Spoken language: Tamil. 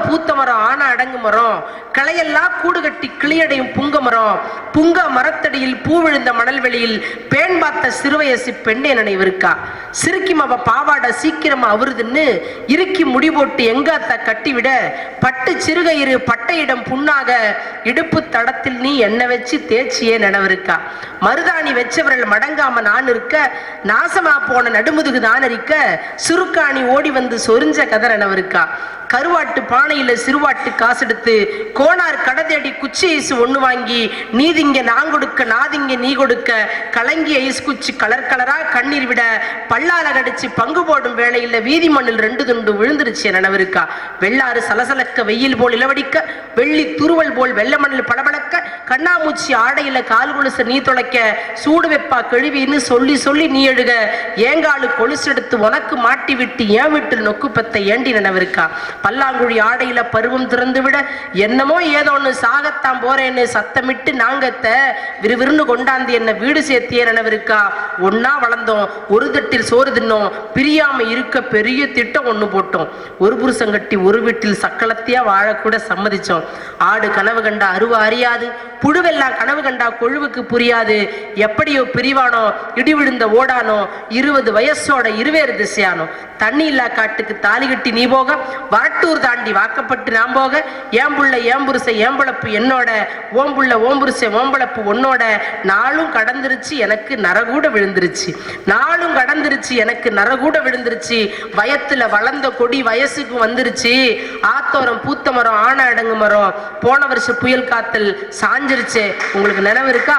பூத்த மரம் ஆன அடங்கு மரம், களையெல்லாம் கூடு கட்டி கிளியடையும் புங்க மரம், புங்க மரத்தடியில் பூ விழுந்த மணல் வெளியில் பேன் பார்த்த சிறுவயசு பெண்ணே நினைவிருக்கா. சிறுக்கிம் அவ பாவாடை சீக்கிரமா அவருதுன்னு இறுக்கி முடி போட்டு எங்காத்த கட்டிவிட பட்டு சிறுகயிறு பட்டையிடம் புண்ணாக இடுப்பு தடத்தில் நீ எண்ணெய் வச்சு தேய்ச்சியே நினைவிருக்கா. மருதாணி வச்சவர்கள் மடங்காம நான் இருக்க, நாசமா போன நடுமுதுகு தான் இருக்க, சுருக்காணி ஓடி வந்து சொரிஞ்ச கதை நினைவிருக்கா. கருவாட்டு பானையில சிறுவாட்டு காசெடுத்து கோனார் கடதேடி குச்சி ஐஸ் ஒண்ணு வாங்கி நீதிங்க நான் கொடுக்க நாதிங்க நீ கொடுக்க கலங்கி ஐஸ் குச்சி கலர் கலரா கண்ணீர் விட பல்லால கடிச்சு பங்கு போடும் வேளையில் வீதி மண்ணில் 2 துண்டு விழுந்துருச்சு நினைவிருக்கா. வெள்ளாறு சலசலக்க வெயில் போல் இளவடிக்க, வெள்ளி துருவல் போல் வெள்ள மண்ணில் பளபளக்க, கண்ணாமூச்சி ஆடையில கால் கொலுச நீ தொலைக்க, சூடு வெப்பா கழுவின்னு சொல்லி சொல்லி நீ எழுக, ஏங்காலு கொலுசெடுத்து உனக்கு மாட்டி விட்டு ஏன் வீட்டில் நொக்கு பெத்த ஏண்டி நினைவிருக்கா. பல்லாங்குழி ஆடையில பருவம் திறந்து விட என்னமோ ஏதோன்னு சாகத்தான் போறேன்னு சத்தமிட்டு நாங்கத்த விறுவிறுன்னு கொண்டாந்து என்ன வீடு சேர்த்தியே நினைவிருக்கா. ஒன்னா வளர்ந்தோம், ஒரு தட்டில் சோறு தின்னோம், பிரியாம இருக்க பெரிய திட்டம் ஒண்ணு போட்டோம், ஒரு புருஷன் கட்டி ஒரு வீட்டில் சக்களத்தையா வாழக்கூட சம்மதிச்சோம். ஆடு கனவு கண்டா அருவா அறியாது, புழுவெல்லாம் கனவு கண்டா கொழுவுக்கு புரியாது, எப்படியோ பிரிவானோ இடி விழுந்த ஓடானோ 20 வயசோட இருவேறு திசையானோ. தண்ணி இல்லா காட்டுக்கு தாலி கட்டி நீ போக, வரட்டூர் தாண்டி வாக்கப்பட்டு நாம் போக, ஏம்புள்ள ஏம்புருசை ஏம்பளப்பு என்னோட, ஓம்புள்ள ஓம்புருசை ஓம்பளப்பு உன்னோட. நாளும் கடந்துருச்சு எனக்கு நரகூட விழுந்துருச்சு, நாளும் கடந்துருச்சு எனக்கு நரகூட விழுந்துருச்சு, வயத்துல வளர்ந்த கொடி வயசுக்கு வந்துருச்சு, ஆத்தோரம் பூத்த மரம் ஆன அடங்கு மரம், போன வருஷம் புயல் காத்தல் சாஞ்சிருச்சு. உங்களுக்கு நினைவு இருக்கா?